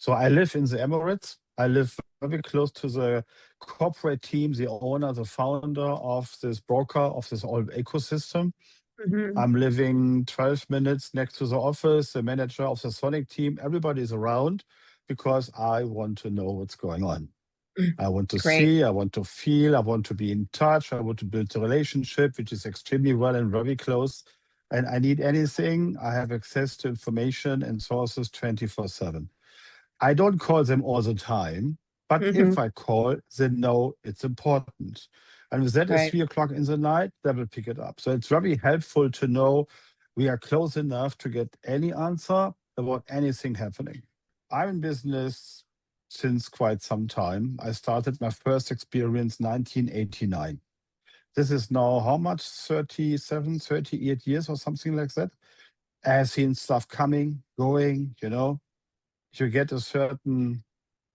So I live in the Emirates. I live very close to the corporate team, the owner, the founder of this broker, of this whole ecosystem. Mhm. I'm living 12 minutes next to the office, the manager of the Sonic team. Everybody is around because I want to know what's going on. I want to Great. see, I want to feel, I want to be in touch, I want to build a relationship, which is extremely well and very close. And I need anything, I have access to information and sources 24/7. I don't call them all the time, but if Mhm. I call, they know it's important. And if that is Right. 3 o'clock in the night, they will pick it up. So it's very helpful to know we are close enough to get any answer about anything happening. I'm in business since quite some time. I started my first experience 1989. This is now how much? 37, 38 years or something like that. I have seen stuff coming, going, you get a certain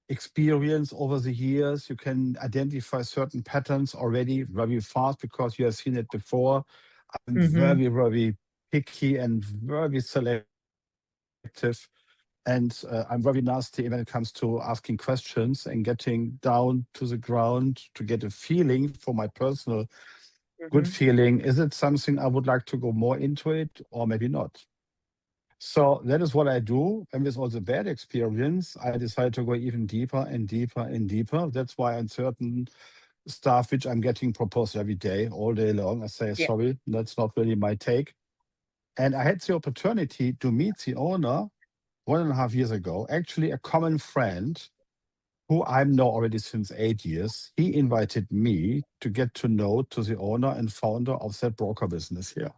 experience over the years. You can identify certain patterns already very fast because you have seen it before. I'm Mhm. very, very picky and very selective. And I'm very nasty when it comes to asking questions and getting down to the ground to get a feeling for my personal good Mhm. feeling. Is it something I would like to go more into it or maybe not? So that is what I do. And with all the bad experience, I decided to go even deeper and deeper and deeper. That's why on certain stuff which I'm getting proposed every day, all day long, I say, Yeah. sorry, that's not really my take. And I had the opportunity to meet the owner 1.5 years ago, actually a common friend who I know already since 8 years. He invited me to get to know to the owner and founder of that broker business here.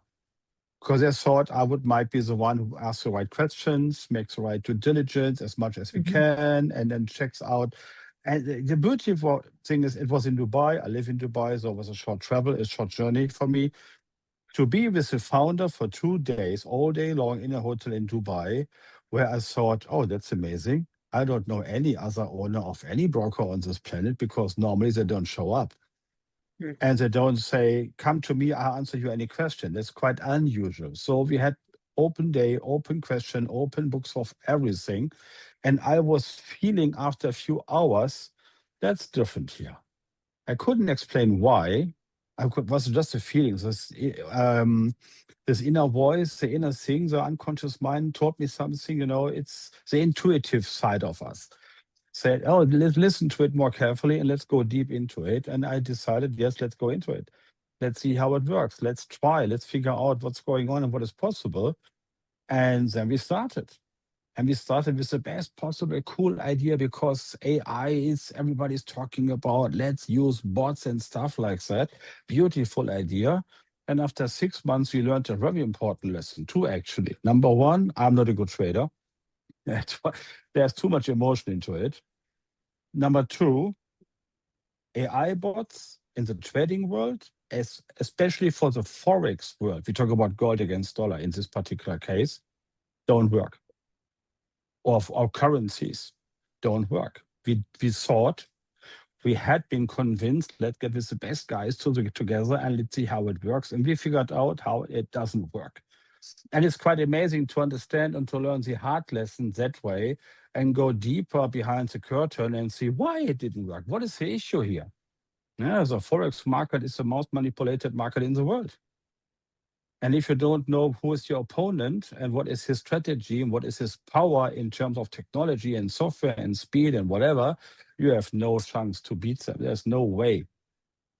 Because I thought I might be the one who asks the right questions, makes the right due diligence as much as we Mhm. can, and then checks out. And the beautiful thing is, it was in Dubai. I live in Dubai, so it was a short travel, a short journey for me to be with the founder for 2 days, all day long in a hotel in Dubai, where I thought, oh, that's amazing. I don't know any other owner of any broker on this planet because normally they don't show up. Mhm. And they don't say, come to me, I'll answer you any question. That's quite unusual. So we had open day, open question, open books of everything. And I was feeling after a few hours, that's different here. I couldn't explain why. Was just a feeling. This inner voice, the inner thing, the unconscious mind taught me something, it's the intuitive side of us. Said, oh, let's listen to it more carefully and let's go deep into it. And I decided, yes, let's go into it. Let's see how it works. Let's try. Let's figure out what's going on and what is possible. And then we started. And we started with the best possible cool idea because AI is everybody's talking about. Let's use bots and stuff like that. Beautiful idea. And after 6 months, we learned a very important lesson, two actually. Number one, I'm not a good trader. There's too much emotion into it. Number two, AI bots in the trading world, especially for the Forex world, we talk about gold against dollar in this particular case, don't work. Or currencies don't work. We thought, we had been convinced, let's get with the best guys together and let's see how it works. And we figured out how it doesn't work. And it's quite amazing to understand and to learn the hard lesson that way and go deeper behind the curtain and see why it didn't work. What is the issue here? Yeah, the Forex market is the most manipulated market in the world. And if you don't know who is your opponent and what is his strategy and what is his power in terms of technology and software and speed and whatever, you have no chance to beat them. There's no way.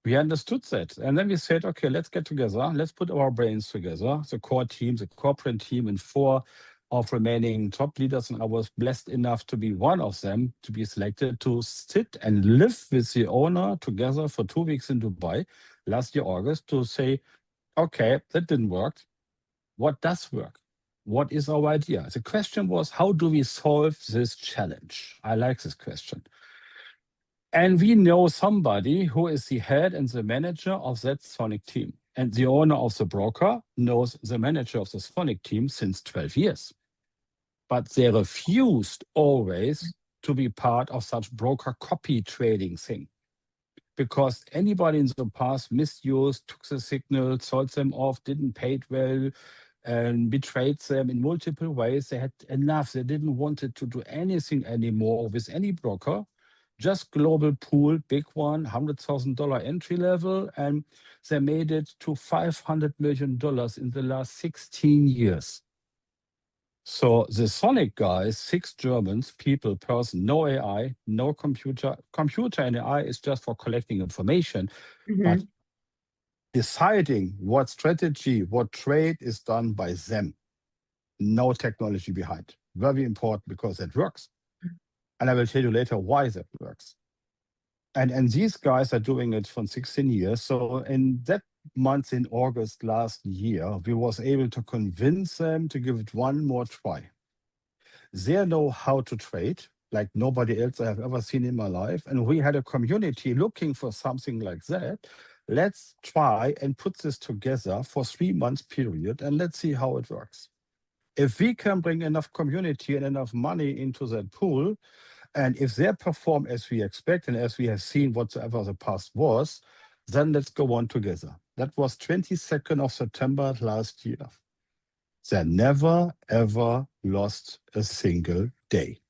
We understood that. And then we said, okay, let's get together. Let's put our brains together, the core team, the corporate team, and four of remaining top leaders. And I was blessed enough to be one of them, to be selected to sit and live with the owner together for 2 weeks in Dubai last year, August, to say, okay, that didn't work. What does work? What is our idea? The question was, how do we solve this challenge? I like this question. And we know somebody who is the head and the manager of that Sonic team. And the owner of the broker knows the manager of the Sonic team since 12 years. But they refused always to be part of such broker copy trading thing. Because anybody in the past misused, took the signal, sold them off, didn't pay it well, and betrayed them in multiple ways. They had enough. They didn't want it to do anything anymore with any broker, just global pool, big one, $100,000 entry level. And they made it to $500 million in the last 16 years. So the Sonic guys, 6 Germans, person, no AI, no computer. Computer and AI is just for collecting information, but deciding what strategy, what trade is done by them. No technology behind. Very important because it works. And I will tell you later why that works. And these guys are doing it for 16 years. So in that month in August last year, we was able to convince them to give it one more try. They know how to trade like nobody else I have ever seen in my life. And we had a community looking for something like that. Let's try and put this together for 3 months period, and let's see how it works. If we can bring enough community and enough money into that pool, and if they perform as we expect and as we have seen whatsoever the past was, then let's go on together. That was 22nd of September last year. They never, ever lost a single day.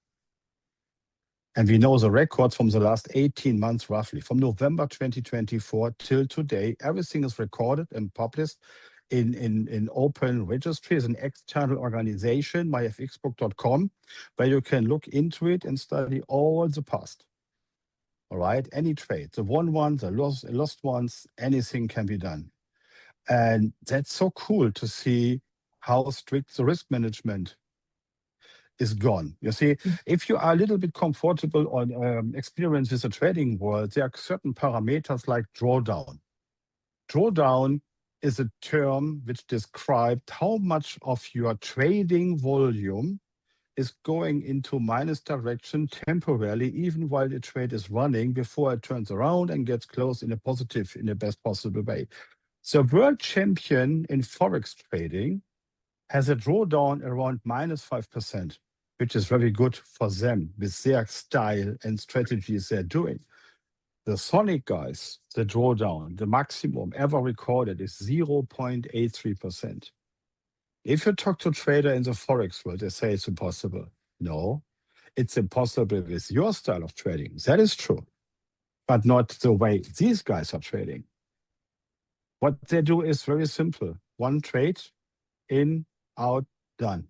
And we know the records from the last 18 months, roughly, from November 2024 till today. Everything is recorded and published in open registry as an external organization, myfxbook.com, where you can look into it and study all the past. All right, any trade, the won ones, the lost ones, anything can be done. And that's so cool to see how strict the risk management is gone. You see, if you are a little bit comfortable or experienced with the trading world, there are certain parameters like drawdown. Drawdown is a term which describes how much of your trading volume is going into minus direction temporarily, even while the trade is running, before it turns around and gets closed in a positive, in the best possible way. So world champion in Forex trading has a drawdown around minus 5%, which is very good for them with their style and strategies they're doing. The Sonic guys, the drawdown, the maximum ever recorded is 0.83%. If you talk to a trader in the Forex world, they say it's impossible. No, it's impossible with your style of trading. That is true, but not the way these guys are trading. What they do is very simple. One trade, in, out, done.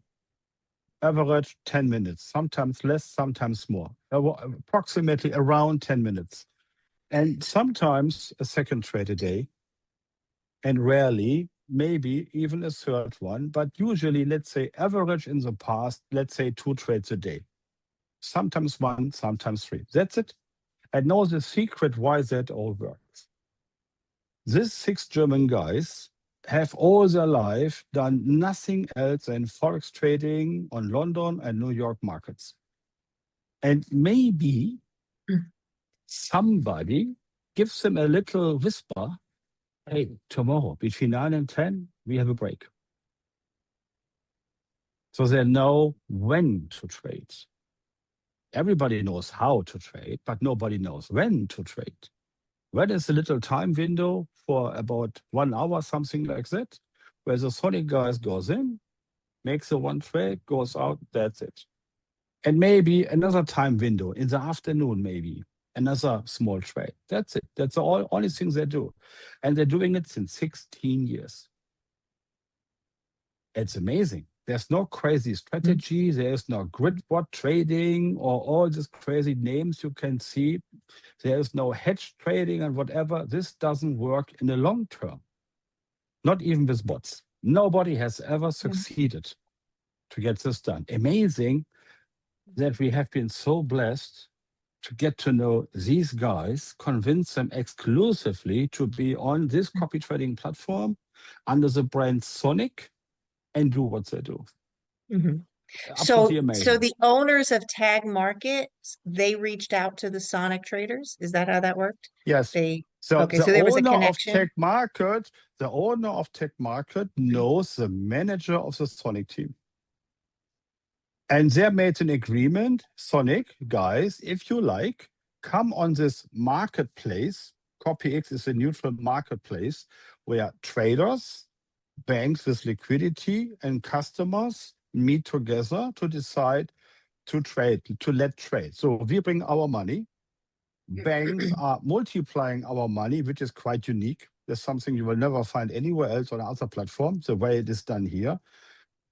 Average 10 minutes, sometimes less, sometimes more, approximately around 10 minutes. And sometimes a second trade a day, and rarely, maybe even a third one, but usually, let's say, average in the past, let's say 2 trades a day. Sometimes 1, sometimes 3. That's it. And now the secret why that all works. These 6 German guys have all their life done nothing else than Forex trading on London and New York markets. And maybe somebody gives them a little whisper, hey, tomorrow between 9 and 10, we have a break. So they know when to trade. Everybody knows how to trade, but nobody knows when to trade. When is a little time window for about 1 hour, something like that, where the Sonic guys goes in, makes a one trade, goes out, that's it. And maybe another time window in the afternoon, maybe another small trade. That's it. That's the only thing they do. And they're doing it since 16 years. It's amazing. There's no crazy strategy. There's no grid bot trading or all these crazy names you can see. There's no hedge trading and whatever. This doesn't work in the long term. Not even with bots. Nobody has ever succeeded to get this done. Amazing that we have been so blessed to get to know these guys, convince them exclusively to be on this copy trading platform under the brand Sonic and do what they do. So the owners of Tag Markets, they reached out to the Sonic traders. Is that how that worked? Yes. So there was a connection. The owner of Tag Market knows the manager of the Sonic team. And they made an agreement, Sonic, guys, if you like, come on this marketplace. CopyX is a neutral marketplace where traders banks with liquidity and customers meet together to decide to trade, to let trade. So we bring our money. Banks are multiplying our money, which is quite unique. There's something you will never find anywhere else on other platforms, the way it is done here.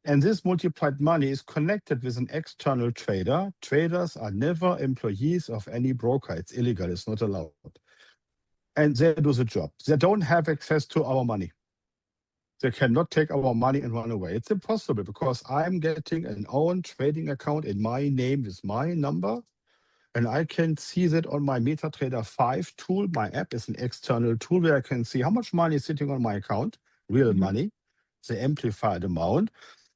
And this multiplied money is connected with an external trader. Traders are never employees of any broker. It's illegal. It's not allowed. And they do the job. They don't have access to our money. They cannot take our money and run away. It's impossible because I'm getting an own trading account in my name with my number. And I can see that on my MetaTrader 5 tool. My app is an external tool where I can see how much money is sitting on my account, real money, the amplified amount.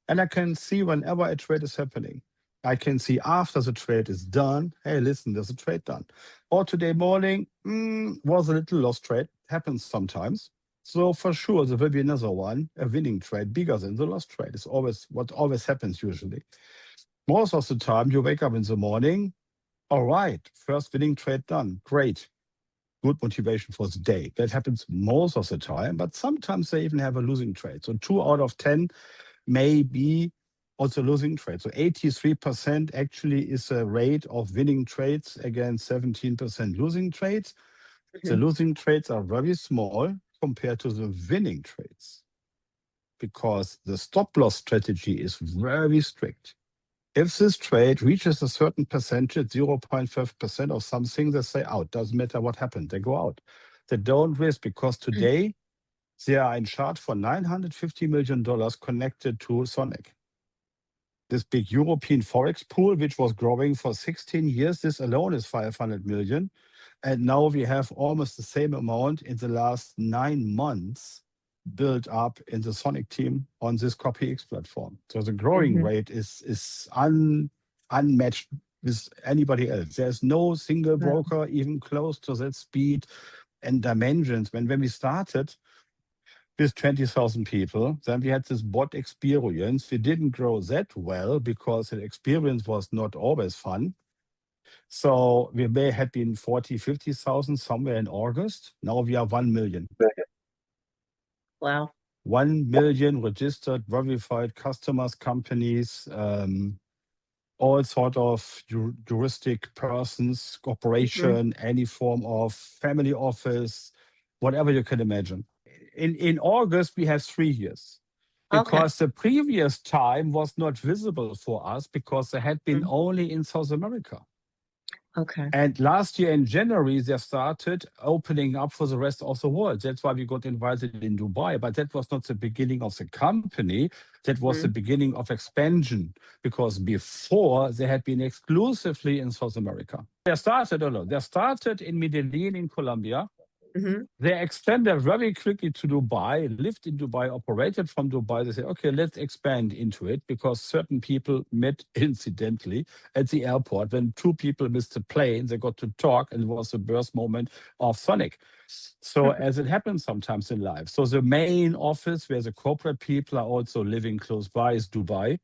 And I can see whenever a trade is happening. I can see after the trade is done, hey, listen, there's a trade done. Or today morning, was a little lost trade. Happens sometimes. So for sure, there will be another one, a winning trade, bigger than the lost trade. It's always what always happens usually. Most of the time, you wake up in the morning, all right, first winning trade done, great. Good motivation for the day. That happens most of the time, but sometimes they even have a losing trade. So 2 out of 10 may be also losing trades. So 83% actually is a rate of winning trades against 17% losing trades. The losing trades are very small compared to the winning trades because the stop loss strategy is very strict. If this trade reaches a certain percentage, 0.5% of something, they say out. Doesn't matter what happened, they go out. They don't risk because today they are in chart for $950 million connected to Sonic. This big European Forex pool, which was growing for 16 years, this alone is 500 million. And now we have almost the same amount in the last 9 months built up in the Sonic team on this CopyX platform. So the growing rate is unmatched with anybody else. There's no single broker even close to that speed and dimensions. When we started with 20,000 people, then we had this bot experience. We didn't grow that well because the experience was not always fun. So we may have been 40, 50,000 somewhere in August. Now we are 1 million. Wow. 1 million registered, verified customers, companies, all sort of juristic persons, corporation, any form of family office, whatever you can imagine. In August, we have 3 years. Because the previous time was not visible for us because they had been only in South America. Okay. And last year in January, they started opening up for the rest of the world. That's why we got invited in Dubai. But that was not the beginning of the company. That was the beginning of expansion. Because before, they had been exclusively in South America. They started in Medellin in Colombia. They extended very quickly to Dubai, lived in Dubai, operated from Dubai. They said, okay, let's expand into it because certain people met incidentally at the airport. When 2 people missed the plane, they got to talk and it was the birth moment of Sonic. So as it happens sometimes in life. So the main office where the corporate people are also living close by is Dubai.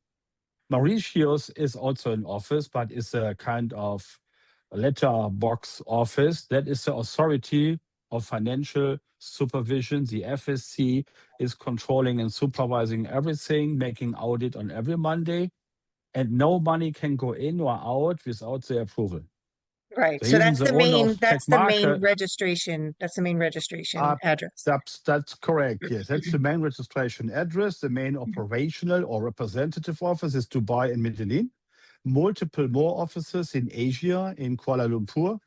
Mauritius is also an office, but it's a kind of letterbox office. That is the authority of financial supervision. The FSC is controlling and supervising everything, making audit on every Monday, and no money can go in or out without their approval. Right. So that's the main registration. That's the main registration address. That's correct. Yes, that's the main registration address. The main operational or representative office is Dubai and Medellin. Multiple more offices in Asia, in Kuala Lumpur,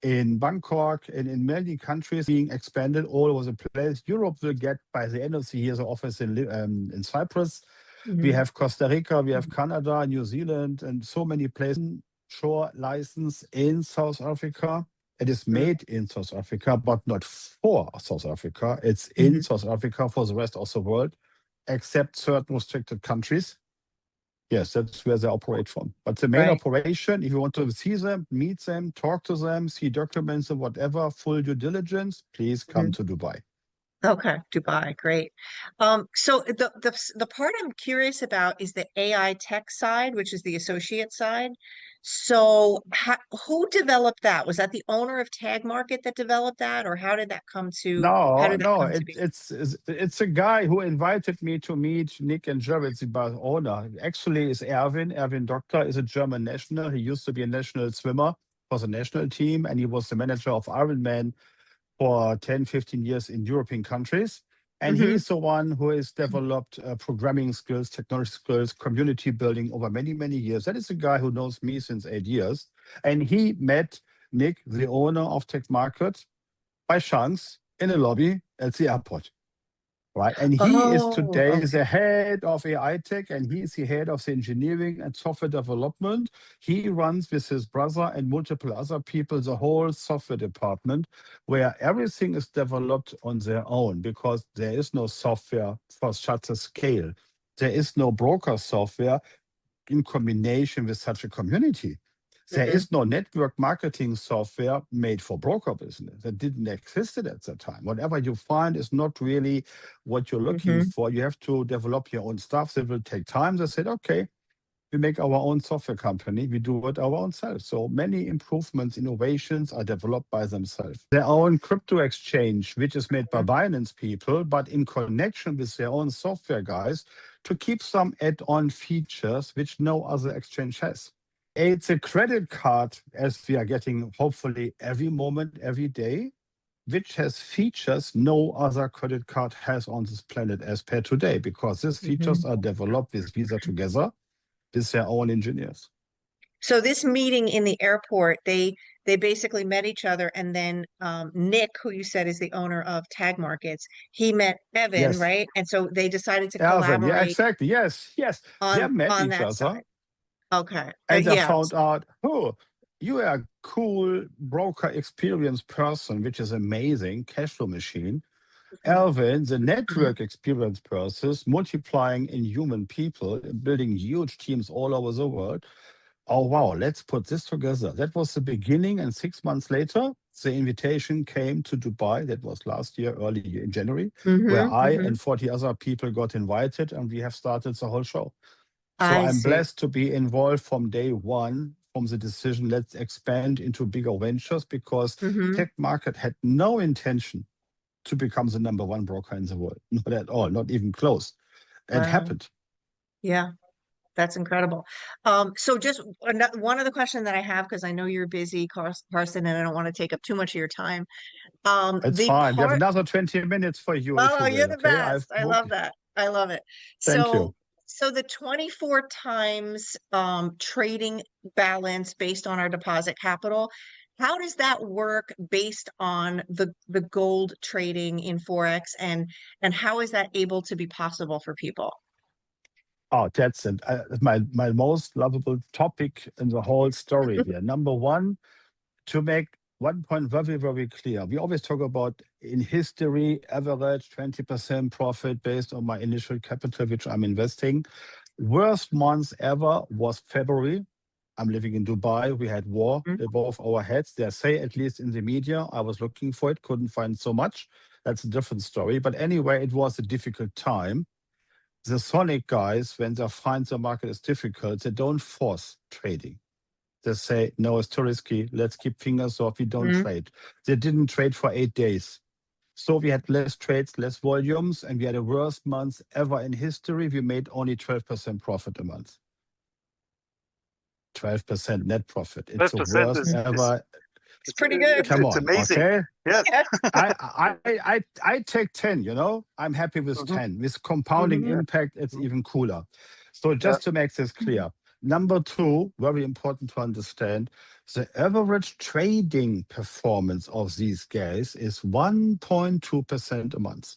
in Bangkok, and in many countries being expanded all over the place. Europe will get, by the end of the year, the office in Cyprus. We have Costa Rica, we have Canada, New Zealand, and so many places. Shore license in South Africa. It is made in South Africa, but not for South Africa. It's in South Africa for the rest of the world, except certain restricted countries. Yes, that's where they operate from. But the main operation, if you want to see them, meet them, talk to them, see documents and whatever, full due diligence, please come to Dubai. Okay, Dubai, great. So the part I'm curious about is the AI tech side, which is the associate side. So who developed that? Was that the owner of Tag Market that developed that, or how No, did that no, come to be? it's a guy who invited me to meet Nick and Jared, the bar owner. Actually, is Erwin. Erwin Doctor is a German national. He used to be a national swimmer for the national team, and he was the manager of Ironman for 10, 15 years in European countries. And Mm-hmm. he's the one who has developed programming skills, technology skills, community building over many, many years. That is a guy who knows me since 8 years. And he met Nick, the owner of Tech Market, by chance in a lobby at the airport. Right. And he is Oh, today okay. the head of AI tech, and he is the head of the engineering and software development. He runs with his brother and multiple other people the whole software department, where everything is developed on their own because there is no software for such a scale. There is no broker software in combination with such a community. There Mm-hmm. is no network marketing software made for broker business. That didn't exist at the time. Whatever you find is not really what you're looking Mm-hmm. for. You have to develop your own stuff. That will take time. They said, okay, we make our own software company. We do it our own self. So many improvements, innovations are developed by themselves. Their own crypto exchange, which is made by Binance people, but in connection with their own software guys to keep some add-on features which no other exchange has. It's a credit card, as we are getting hopefully every moment, every day, which has features no other credit card has on this planet as per today, because these features are developed with Visa together with their own engineers. So this meeting in the airport, they basically met each other, and then Nick, who you said is the owner of Tag Markets, he met Evan, Yes. right? And so they decided to Alvin, yeah, collaborate exactly. Yes, yes. They met on each that other side. Okay. and they Yeah. found out, oh, you are a cool broker experience person, which is amazing, cash flow machine. Alvin, the network experience person, multiplying in human people, building huge teams all over the world. Oh, wow, let's put this together. That was the beginning. And 6 months later, the invitation came to Dubai. That was last year, early in January, where I and 40 other people got invited, and we have started the whole show. So I I'm see. blessed to be involved from day one, from the decision, let's expand into bigger ventures, because Tech Market had no intention to become the number one broker in the world. Not at all, not even close. It Wow. happened. Yeah. That's incredible. So just one other question that I have, because I know you're busy, Carson, and I don't want to take up too much of your time. It's The fine. We have part, another 20 minutes for you if oh, you you're will. the Okay. I've best. I love booked. that. I love it. Thank So, you. so the 24 times trading balance based on our deposit capital, how does that work based on the gold trading in Forex, and how is that able to be possible for people? Oh, that's it. My most lovable topic in the whole story here. Number one, to make one point very, very clear. We always talk about in history, average 20% profit based on my initial capital, which I'm investing. Worst month ever was February. I'm living in Dubai. We had war above our heads. They say, at least in the media, I was looking for it, couldn't find so much. That's a different story. But anyway, it was a difficult time. The Sonic guys, when they find the market is difficult, they don't force trading. They say, no, it's too risky. Let's keep fingers off. We don't trade. They didn't trade for 8 days. So we had less trades, less volumes, and we had the worst month ever in history. We made only 12% profit a month. 12% net profit. It's the worst ever. It's pretty good. Come It's on, amazing. okay? Yeah. I take 10, you know? I'm happy with 10. With compounding impact, it's even cooler. So just to make this clear. Number two, very important to understand, the average trading performance of these guys is 1.2% a month.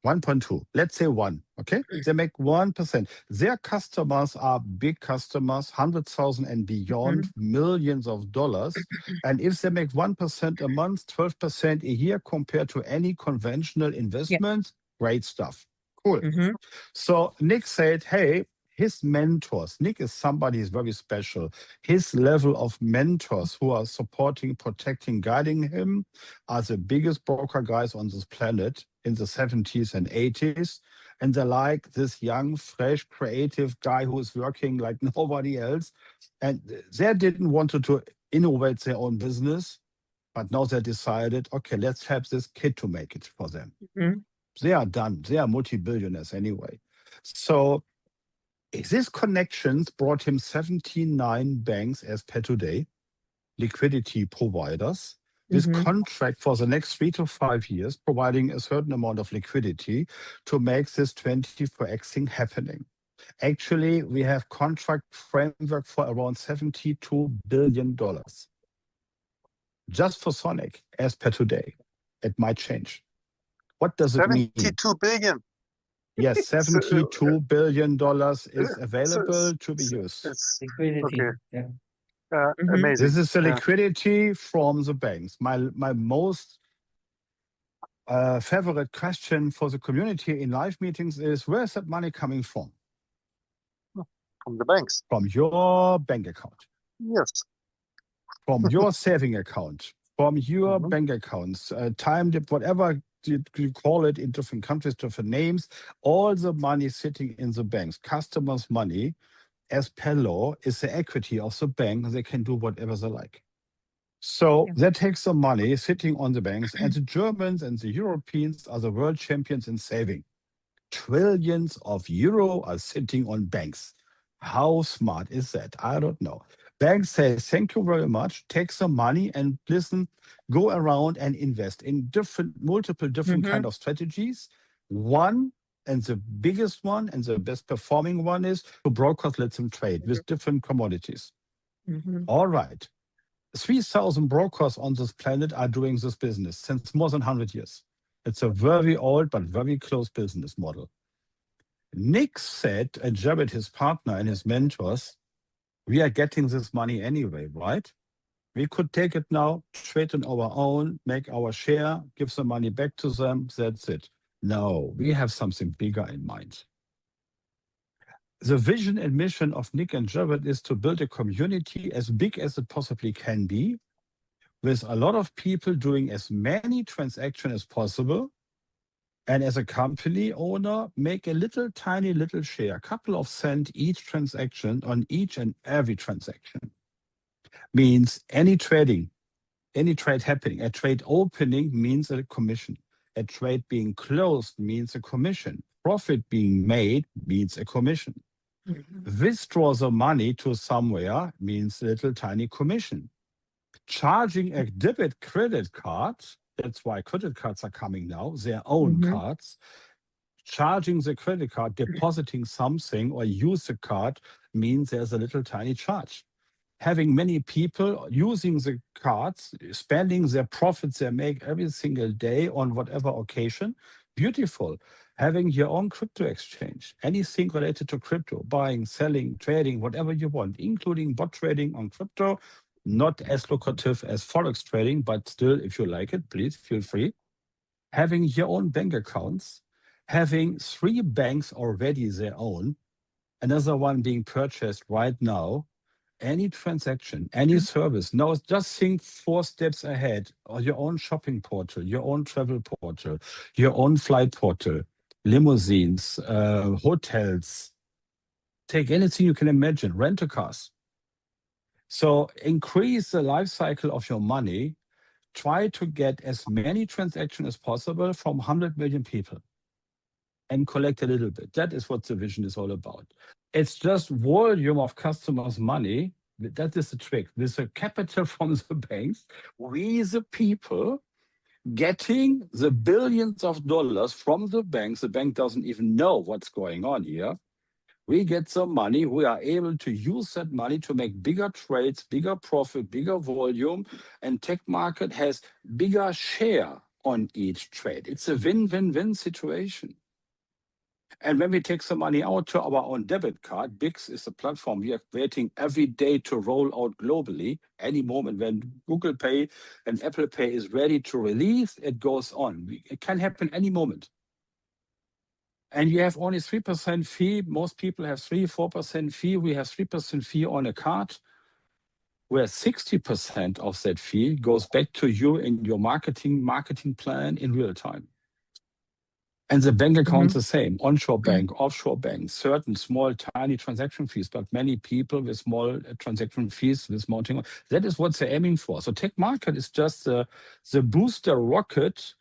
1.2, let's say 1, okay? They make 1%. Their customers are big customers, 100,000 and beyond, millions of dollars. And if they make 1% a month, 12% a year compared to any conventional investment, great stuff. Cool. So Nick said, hey, his mentors, Nick is somebody who's very special. His level of mentors who are supporting, protecting, guiding him are the biggest broker guys on this planet in the 70s and 80s. And they're like this young, fresh, creative guy who is working like nobody else. And they didn't want to innovate their own business, but now they decided, okay, let's help this kid to make it for them. Mhm. They are done. They are multi-billionaires anyway. So these connections brought him 79 banks as per today, liquidity providers, with Mhm. contract for the next 3 to 5 years, providing a certain amount of liquidity to make this 24x thing happening. Actually, we have contract framework for around $72 billion just for Sonic as per today. It might change. What does it mean? 72 billion. Yes, So, $72 billion is so- available to be used. It's Liquidity. okay. Yeah. Mhm. Amazing. This is the Yeah. liquidity from the banks. My most favorite question for the community in live meetings is, where is that money coming from? From the banks. From your bank account, Yes. from your saving account, from your Mhm. bank accounts, time, whatever you call it in different countries, different names, all the money sitting in the banks, customers' money, as per law, is the equity of the bank. They can do whatever they like. So Yeah. that takes some money sitting on the banks, and the Germans and the Europeans are the world champions in saving. Trillions of euro are sitting on banks. How smart is that? I don't know. Banks say, thank you very much, take some money and listen, go around and invest in multiple different kind of strategies. One, and the biggest one and the best performing one is to brokers let them trade with different commodities. Mhm. All right. 3,000 brokers on this planet are doing this business since more than 100 years. It's a very old but very close business model. Nick said, and Jared, his partner and his mentors, we are getting this money anyway, right? We could take it now, trade on our own, make our share, give the money back to them. That's it. No, we have something bigger in mind. The vision and mission of Nick and Jared is to build a community as big as it possibly can be, with a lot of people doing as many transactions as possible. And as a company owner, make a little tiny little share, a couple of cents each transaction on each and every transaction. Means any trade happening. A trade opening means a commission. A trade being closed means a commission. Profit being made means a commission. Mhm. Withdraw the money to somewhere means a little tiny commission. Charging a debit credit card, that's why credit cards are coming now, their own Mhm. cards. Charging the credit card, depositing something or use the card means there's a little tiny charge. Having many people using the cards, spending their profits they make every single day on whatever occasion, beautiful. Having your own crypto exchange, anything related to crypto, buying, selling, trading, whatever you want, including bot trading on crypto, not as lucrative as Forex trading, but still, if you like it, please feel free. Having your own bank accounts, having 3 banks already their own, another one being purchased right now, any transaction, any service. Now, just think 4 steps ahead, or your own shopping portal, your own travel portal, your own flight portal, limousines, hotels. Take anything you can imagine, rent-a-cars. So increase the life cycle of your money. Try to get as many transactions as possible from 100 million people and collect a little bit. That is what the vision is all about. It's just volume of customers' money. That is the trick. With the capital from the banks, we, the people, getting the billions of dollars from the banks. The bank doesn't even know what's going on here. We get some money. We are able to use that money to make bigger trades, bigger profit, bigger volume, and tech market has bigger share on each trade. It's a win-win-win situation. And when we take some money out to our own debit card, BIX is a platform we are creating every day to roll out globally. Any moment when Google Pay and Apple Pay is ready to release, it goes on. It can happen any moment. and you have only 3% fee. Most people have 3-4% fee. We have 3% fee on a card, where 60% of that fee goes back to you in your marketing plan in real time. And the bank account's the same, onshore bank, offshore bank, certain small, tiny transaction fees, but many people with small transaction fees, with mounting. That is what they're aiming for. So tech market is just the booster rocket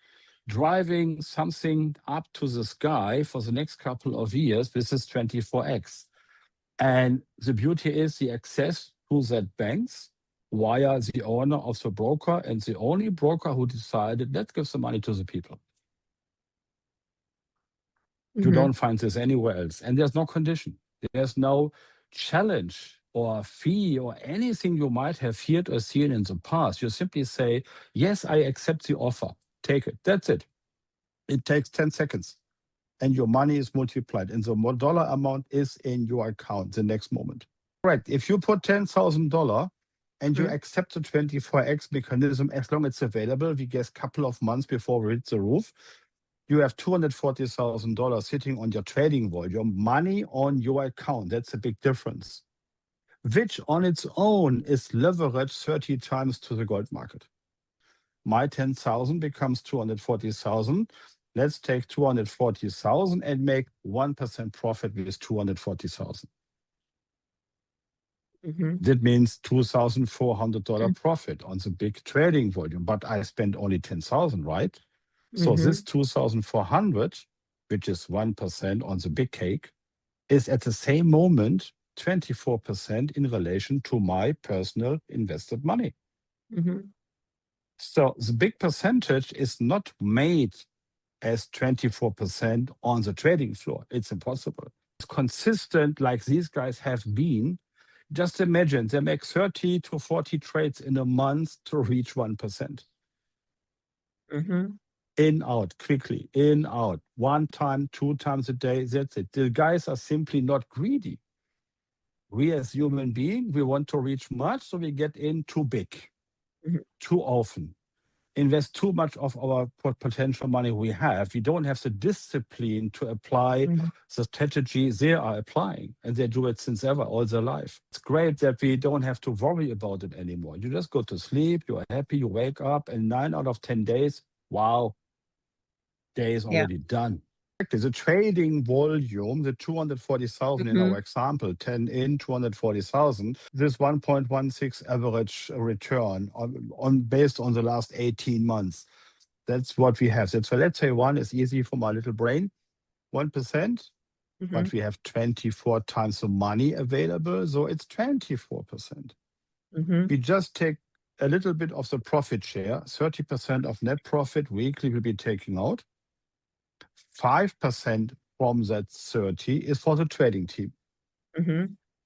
driving something up to the sky for the next couple of years. This is 24x. And the beauty is the access to that banks via the owner of the broker, and the only broker who decided, let's give the money to the people. You don't find this anywhere else. And there's no condition. There's no challenge or fee or anything you might have heard or seen in the past. You simply say, yes, I accept the offer. Take it. That's it. It takes 10 seconds. And your money is multiplied. And the dollar amount is in your account the next moment. Correct. If you put $10,000 and you accept the 24x mechanism, as long as it's available, we guess a couple of months before we hit the roof, you have $240,000 sitting on your trading volume, money on your account. That's a big difference, which on its own is leveraged 30 times to the gold market. My 10,000 becomes 240,000. Let's take 240,000 and make 1% profit with 240,000. That means $2,400 profit on the big trading volume, but I spent only 10,000, right? So this 2,400, which is 1% on the big cake, is at the same moment 24% in relation to my personal invested money. So the big percentage is not made as 24% on the trading floor. It's impossible. It's consistent like these guys have been. Just imagine they make 30 to 40 trades in a month to reach 1%. In, out, quickly, in, out, 1 time, 2 times a day, that's it. The guys are simply not greedy. We as human beings, we want to reach much, so we get in too big, too often, invest too much of our potential money we have. We don't have the discipline to apply the strategy they are applying, and they do it since ever, all their life. It's great that we don't have to worry about it anymore. You just go to sleep, you're happy, you wake up, and 9 out of 10 days, wow, day is already done. The trading volume, the 240,000 in our example, 10 in, 240,000, this 1.16 average return based on the last 18 months. That's what we have. So let's say 1 is easy for my little brain, 1%, but we have 24 times the money available, so it's 24%. We just take a little bit of the profit share, 30% of net profit weekly will be taken out. 5% from that 30 is for the trading team.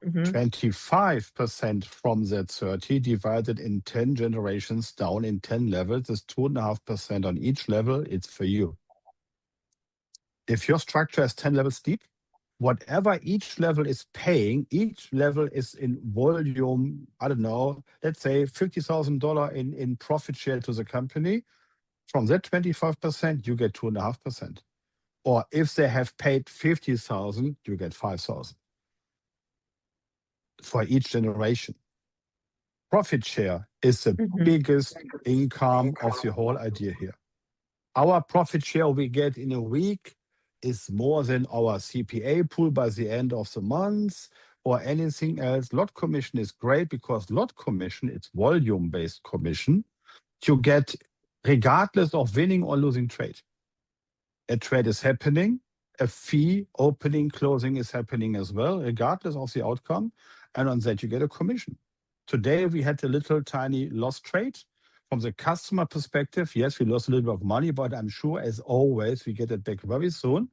25% from that 30 divided in 10 generations down in 10 levels is 2.5% on each level. It's for you. If your structure has 10 levels deep, whatever each level is paying, each level is in volume, I don't know, let's say $50,000 in profit share to the company. From that 25%, you get 2.5%. Or if they have paid 50,000, you get 5,000 for each generation. Profit share is the biggest income of the whole idea here. Our profit share we get in a week is more than our CPA pool by the end of the month or anything else. Lot commission is great because lot commission, it's volume-based commission. You get regardless of winning or losing trade. A trade is happening, a fee, opening, closing is happening as well, regardless of the outcome. And on that, you get a commission. Today, we had a little tiny loss trade. From the customer perspective, yes, we lost a little bit of money, but I'm sure, as always, we get it back very soon.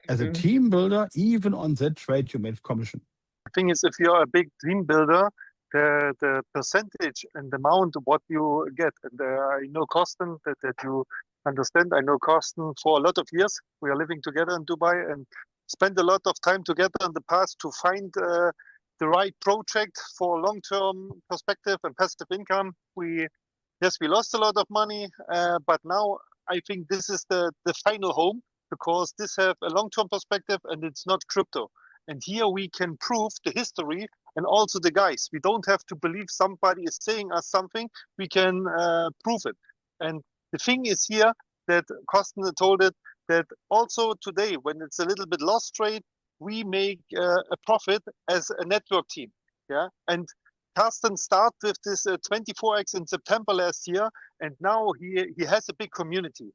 As a team builder, even on that trade, you made commission. The thing is, if you're a big team builder, the percentage and the amount of what you get, and I know Carsten, that you understand. I know Carsten for a lot of years. We are living together in Dubai and spent a lot of time together in the past to find the right project for long-term perspective and passive income. We lost a lot of money, but now I think this is the final home because this have a long-term perspective and it's not crypto. And here we can prove the history and also the guys. We don't have to believe somebody is saying us something. We can prove it. And the thing is here that Carsten told it, that also today, when it's a little bit lost trade, we make a profit as a network team. Yeah. And Carsten started with this 24x in September last year, and now he has a big community.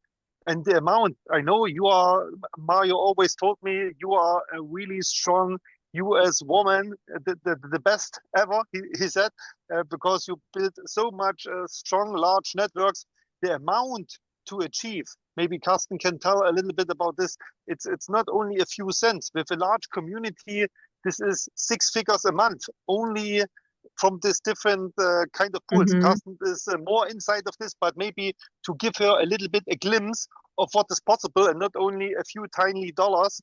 And the amount, I know you are, Mario always told me, you are a really strong US woman, the best ever, he said, because you build so much strong, large networks. The amount to achieve, maybe Carsten can tell a little bit about this. It's not only a few cents. With a large community, this is 6 figures a month, only from this different kind of pools. Mhm. Carsten is more inside of this, but maybe to give her a little bit a glimpse of what is possible and not only a few tiny dollars.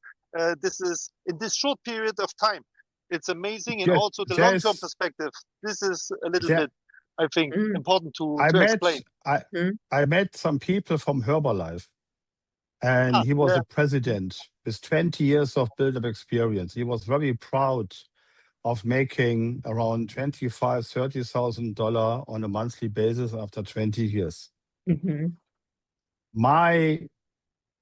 This is in this short period of time. It's amazing, and Ju- also the long-term Just perspective. This is a little there, bit, I think, Mm. important to I explain. met some people from Herbalife, and he was Yeah. a president with 20 years of build-up experience. He was very proud of making around $25,000-$30,000 on a monthly basis after 20 years. Mhm. My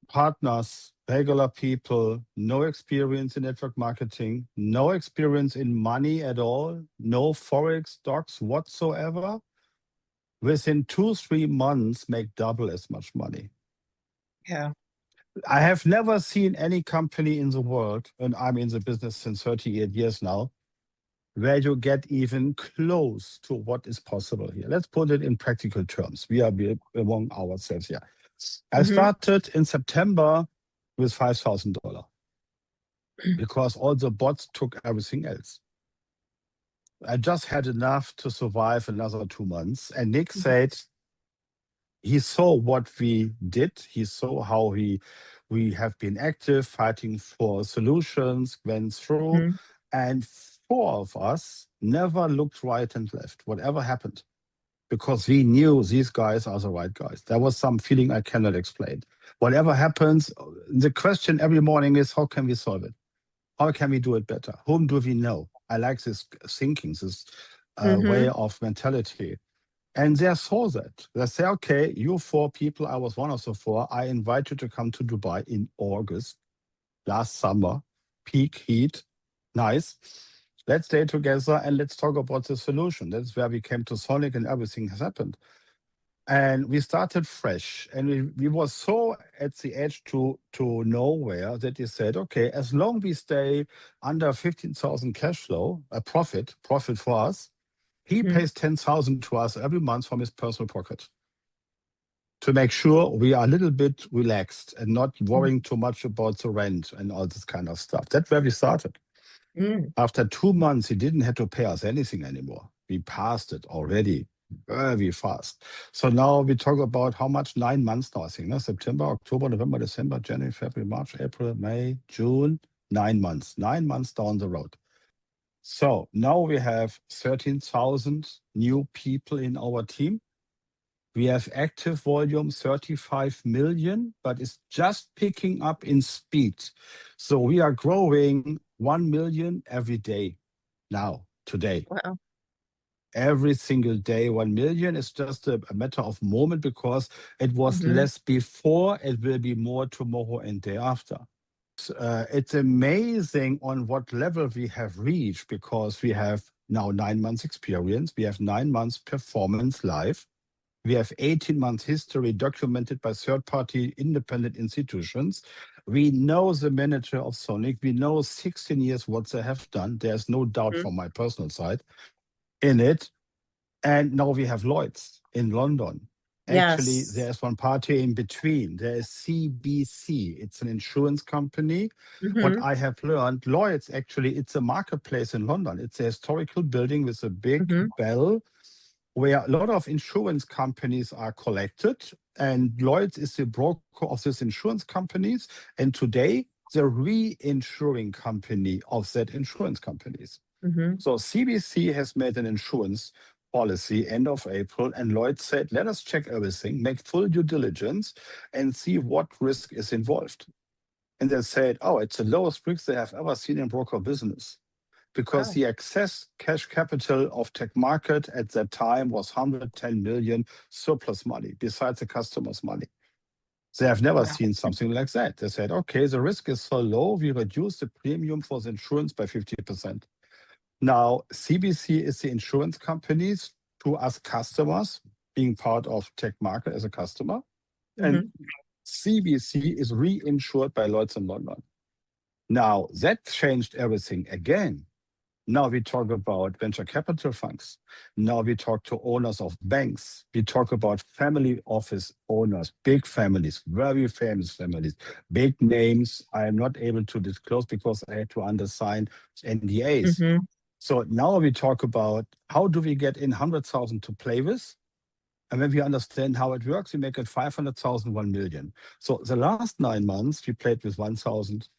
partners, regular people, no experience in network marketing, no experience in money at all, no Forex stocks whatsoever, within 2-3 months make double as much money. Yeah. I have never seen any company in the world, and I'm in the business since 38 years now, where you get even close to what is possible here. Let's put it in practical terms. We are among ourselves here. I Mhm. started in September with $5,000 because all the bots took everything else. I just had enough to survive another 2 months. And Nick Mhm. said he saw what we did. He saw how we have been active, fighting for solutions, went through, Mhm. and 4 of us never looked right and left, whatever happened, because we knew these guys are the right guys. There was some feeling I cannot explain. Whatever happens, the question every morning is, how can we solve it? How can we do it better? Whom do we know? I like this thinking, this way Mhm. of mentality. And they saw that. They say, okay, you 4 people, I was one of the 4. I invite you to come to Dubai in August, last summer, peak heat, nice. Let's stay together and let's talk about the solution. That's where we came to Sonic and everything has happened. And we started fresh, and we were so at the edge to nowhere that he said, okay, as long we stay under 15,000 cash flow, a profit for us, he Mhm. pays 10,000 to us every month from his personal pocket to make sure we are a little bit relaxed and not worrying too much about the rent and all this kind of stuff. That's where we started. Mm. After 2 months, he didn't have to pay us anything anymore. We passed it already very fast. So now we talk about how much? 9 months now, I think. No? September, October, November, December, January, February, March, April, May, June. 9 months. 9 months down the road. So now we have 13,000 new people in our team. We have active volume 35 million, but it's just picking up in speed. So we are growing 1 million every day now, today. Wow. Every single day, 1 million is just a matter of moment because it was Mhm. less before, it will be more tomorrow and day after. It's amazing on what level we have reached because we have now 9 months experience. We have 9 months performance live. We have 18 months history documented by third-party independent institutions. We know the manager of Sonic. We know 16 years what they have done. There's no doubt Mhm. from my personal side in it. And now we have Lloyd's in London. Actually, Yes. there's one party in between. There is CBC. It's an insurance company. What Mhm. I have learned, Lloyd's actually, it's a marketplace in London. It's a historical building with a big Mhm. bell where a lot of insurance companies are collected. And Lloyd's is the broker of these insurance companies. And today, the re-insuring company of that insurance companies. Mhm. So CBC has made an insurance policy end of April, and Lloyd said, let us check everything, make full due diligence, and see what risk is involved. And they said, oh, it's the lowest risk they have ever seen in broker business. Because Wow. the excess cash capital of tech market at that time was 110 million surplus money, besides the customer's money. They have never Wow. seen something like that. They said, okay, the risk is so low, we reduce the premium for the insurance by 50%. Now, CBC is the insurance companies to us customers, being part of tech market as a customer. And CBC is reinsured by Lloyd's in London. Now, that changed everything again. Now we talk about venture capital funds. Now we talk to owners of banks. We talk about family office owners, big families, very famous families, big names I am not able to disclose because I had to undersign NDAs. So now we talk about how do we get in 100,000 to play with? And when we understand how it works, we make it 500,000, 1 million. So the last 9 months, we played with 1,000,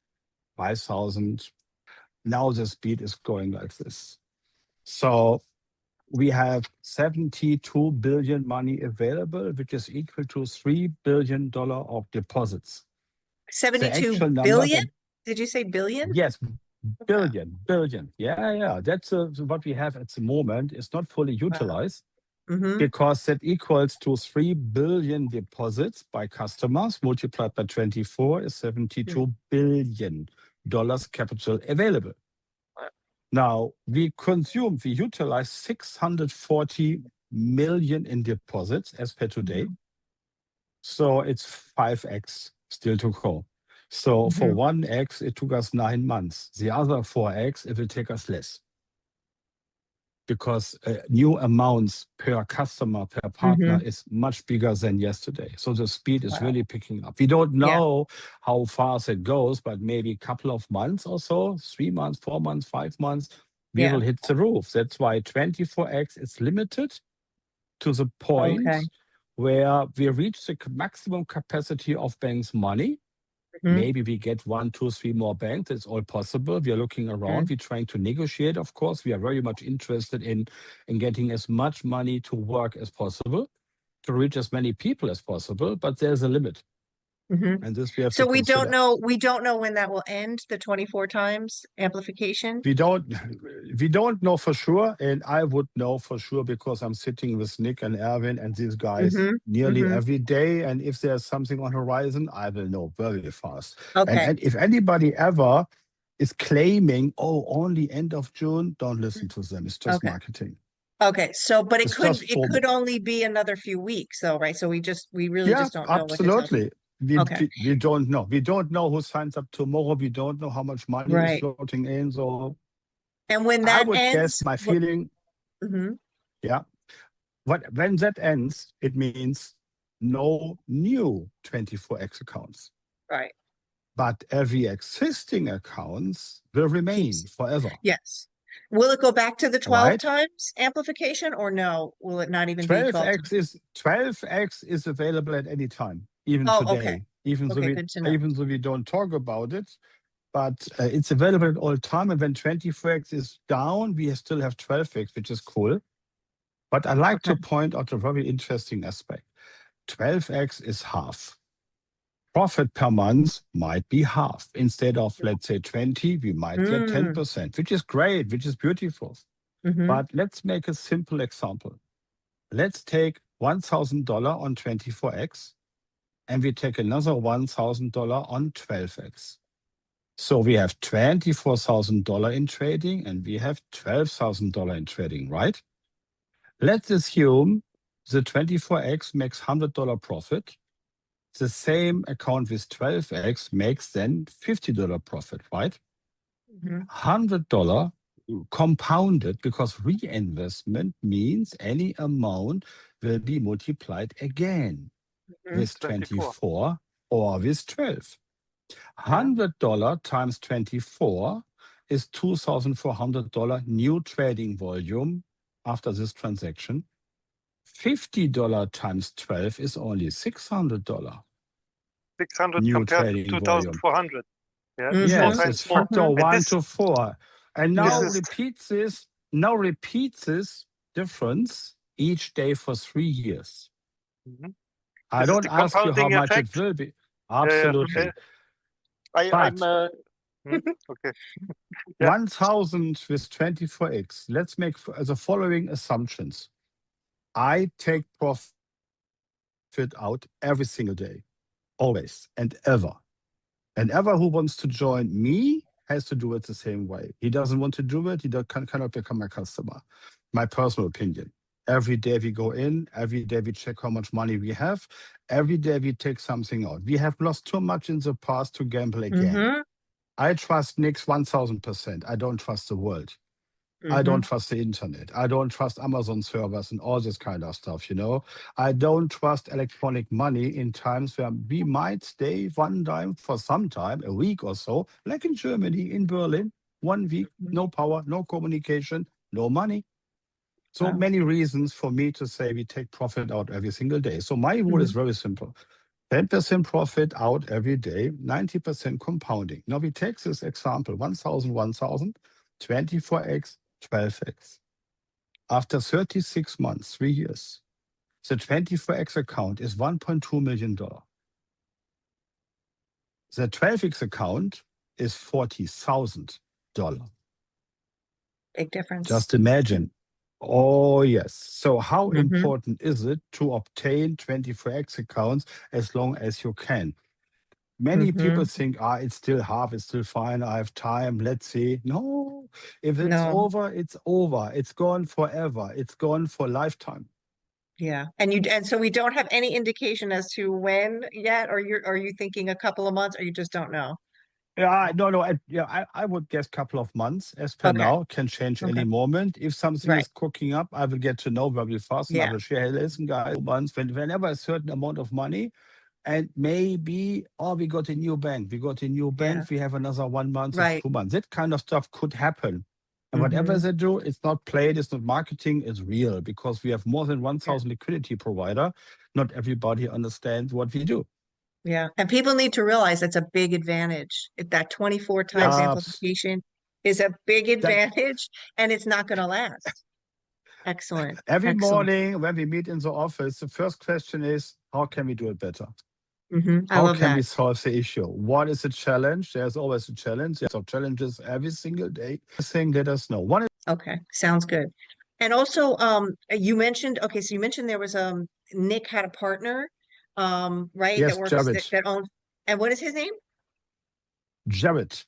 5,000. Now the speed is going like this. So we have 72 billion money available, which is equal to $3 billion of deposits. 72 billion? Did you say billion? Yes, billion. Yeah. That's what we have at the moment. It's not fully utilized because that equals to 3 billion deposits by customers multiplied by 24 is $72 billion capital available. Now, we utilize 640 million in deposits as per today. So it's 5x still to go. So for 1x, it took us 9 months. The other 4x, it will take us less. Because new amounts per customer, per partner is much bigger than yesterday. So the speed is really picking up. We don't know how fast it goes, but maybe a couple of months or so, 3 months, 4 months, 5 months, we will hit the roof. That's why 24x is limited to the point where we reach the maximum capacity of banks' money. Maybe we get 1, 2, 3 more banks. It's all possible. We are looking around. We're trying to negotiate, of course. We are very much interested in getting as much money to work as possible, to reach as many people as possible, but there's a limit. And this we have to we consider. we don't know when that will end, the 24 times amplification. We don't know for sure, and I would know for sure because I'm sitting with Nick and Erwin and these guys nearly every day. And if there's something on horizon, I will know very fast. And if anybody ever is claiming, oh, only end of June, don't listen to them. It's just marketing. Okay, so but it It's could only be another few weeks, though, right? So we really just don't know. Absolutely. We don't know. We don't know who signs up tomorrow. We don't know how much money is floating in. So, and when that I would guess my feeling. When that ends, it means no new 24x accounts. Right. But every existing accounts will remain forever. Yes. Will it go back to the 12 times amplification or no? Will it not even be 12x? 12x is available at any time, even today. Even though we don't talk about it, but it's available at all time. And when 24x is down, we still have 12x, which is cool. But I like to point out a very interesting aspect. 12x is half. Profit per month might be half. Instead of, let's say, 20, we might get 10%, which is great, which is beautiful. But let's make a simple example. Let's take $1,000 on 24x, and we take another $1,000 on 12x. So we have $24,000 in trading, and we have $12,000 in trading, right? Let's assume the 24x makes $100 profit. The same account with 12x makes then $50 profit, right? $100 compounded because reinvestment means any amount will be multiplied again with 24 or with 12. $100 times 24 is $2,400 new trading volume after this transaction. $50 times 12 is only $600. 600 new compared trading to volume. 2,400. Yeah, Yes, it's factor 1 to 4. And now This is- repeat this difference each day for 3 years. I This is don't the ask you how compounding much effect. it will be. Absolutely. I'm But okay. Yeah. 1,000 with 24x. Let's make the following assumptions. I take profit out every single day, always and ever. And ever who wants to join me has to do it the same way. He doesn't want to do it, cannot become a customer. My personal opinion. Every day we go in, every day we check how much money we have, every day we take something out. We have lost too much in the past to gamble again. Mm-hmm. I trust Nick's 1,000%. I don't trust the world. I don't trust the internet. I don't trust Amazon servers and all this kind of stuff, you know. I don't trust electronic money in times where we might stay one time for some time, a week or so, like in Germany, in Berlin, 1 week, no power, no communication, no money. So Wow. many reasons for me to say we take profit out every single day. So my rule is very simple. 10% profit out every day, 90% compounding. Now we take this example, 1,000, 1,000, 24x, 12x. After 36 months, 3 years, the 24x account is $1.2 million. The 12x account is $40,000. Big difference. Just imagine. Oh, yes. So how Mhm. important is it to obtain 24x accounts as long as you can? Many people think, it's still half, it's still fine, I have time, let's see. No, if it's No. over, it's over. It's gone forever. It's gone for lifetime. Yeah. And so we don't have any indication as to when yet, or are you thinking a couple of months, or you just don't know? Yeah, no. I would guess couple of months as per Okay. now. Can change any Okay. moment. If something Right. is cooking up, I will get to know very fast, and I Yeah. will share. Hey, listen, guys, months whenever a certain amount of money, and maybe we got a new bank. We got a new Yeah. bank. We have another 1 month or Right. 2 months. That kind of stuff could happen. And whatever they do, it's not played, it's not marketing, it's real because we have more than 1,000 liquidity provider. Not everybody understands what we do. Yeah. And people need to realize that's a big advantage. That 24 times Yes. amplification is a big That advantage, and it's not going to last. Excellent. every Excellent. morning when we meet in the office, the first question is, how can we do it better? I How love can we that. solve the issue? What is the challenge? There's always a challenge. There's challenges every single day. Thing, let us know. One is Okay. Sounds good. And also, you mentioned, okay, so you mentioned there was Nick had a partner, right, yes, that works Jared. that owns, and what is his name? Jared.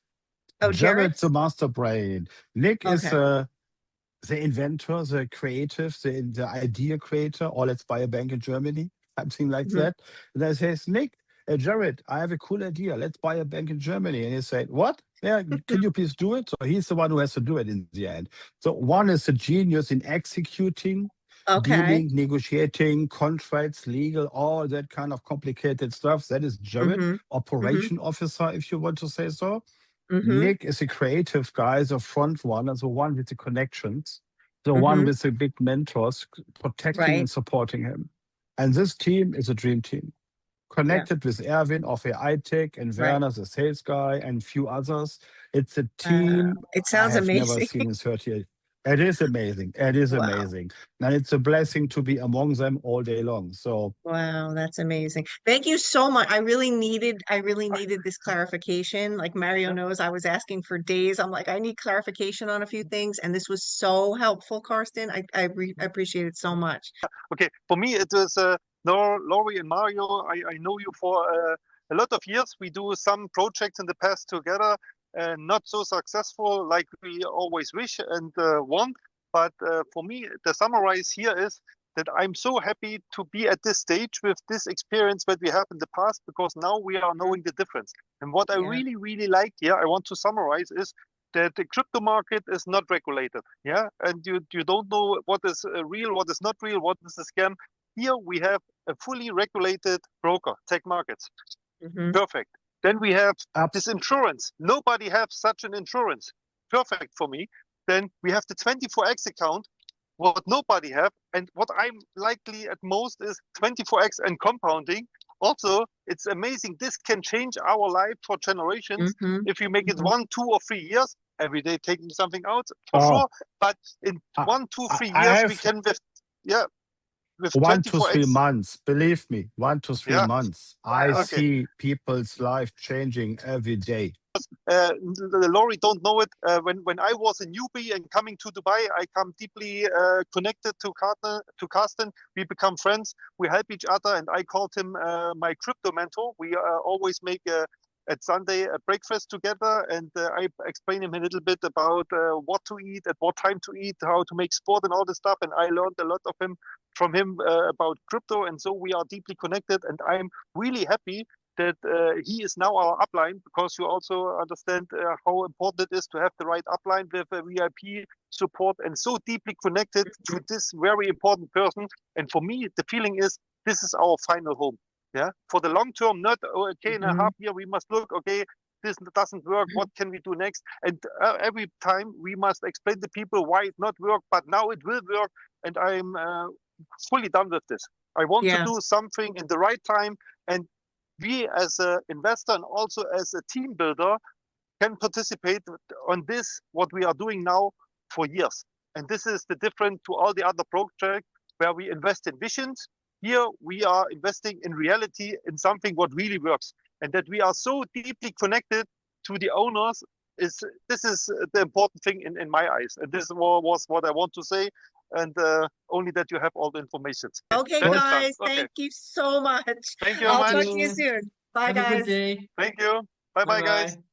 Oh, Jared, Jared? the master brain. Nick is Okay. the inventor, the creative, the idea creator, or let's buy a bank in Germany, something like that. And I says, Nick, Jared, I have a cool idea. Let's buy a bank in Germany. And he said, what? Yeah, can you please do it? So he's the one who has to do it in the end. So one is a genius in executing, Okay. dealing, negotiating, contracts, legal, all that kind of complicated stuff. That is Jared, operation officer, if you want to say so. Nick is a creative guy, the front runner, the one with the connections, the one with the big mentors protecting Right. and supporting him. And this team is a dream team. Yeah. Connected with Erwin of AI Tech and Right. Werner, the sales guy, and few others. It's a team It I sounds have never amazing. seen in 30 years. It is amazing. It is Wow. amazing. And it's a blessing to be among them all day long. So Wow, that's amazing. Thank you so much. I really needed this clarification. Like Mario knows, I was asking for days. I'm like, I need clarification on a few things, and this was so helpful, Karsten. I appreciate it so much. Okay, for me it is Laurie and Mario. I know you for a lot of years. We do some projects in the past together, not so successful like we always wish and want. But for me, the summarize here is that I'm so happy to be at this stage with this experience that we have in the past, because now we are knowing the difference. And what I really, really like here, I want to summarize, is that the crypto market is not regulated. Yeah, and you don't know what is real, what is not real, what is a scam. Here we have a fully regulated broker, tech markets. Perfect. Then we have this insurance. Nobody has such an insurance. Perfect for me. Then we have the 24x account, what nobody have, and what I'm likely at most is 24x and compounding. Also, it's amazing. This can change our life for generations. If you make it 1, 2, or 3 years, every day taking something out, for sure. But in 1, 2, 3 years, we can, yeah. with 1 to 3 24x. months. Believe me, 1 to 3 Yeah. months. I Okay. see people's life changing every day. Laurie don't know it. When I was a newbie and coming to Dubai, I come deeply connected to Carsten. We become friends. We help each other, and I called him my crypto mentor. We always make at Sunday a breakfast together, and I explain him a little bit about what to eat, at what time to eat, how to make sport, and all this stuff. And I learned a lot from him about crypto, and so we are deeply connected. And I'm really happy that he is now our upline, because you also understand how important it is to have the right upline with a VIP support, and so deeply connected to this very important person. And for me, the feeling is this is our final home. Yeah, for the long term, not okay, in a half year we must look, okay, this doesn't work, what can we do next? And every time we must explain to people why it not work, but now it will work. And I'm fully done with this. I want to do something in the right time, and we as an investor and also as a team builder can participate on this, what we are doing now, for years. And this is the difference to all the other projects where we invest in visions. Here we are investing in reality, in something what really works, and that we are so deeply connected to the owners. This is the important thing in my eyes, and this was what I want to say. And only that you have all the information. Okay, That is done. guys, Okay. thank you so much. Thank you I'll much. talk to you soon. Bye, Have a guys. good day. Thank you. Bye bye, guys. Bye-bye.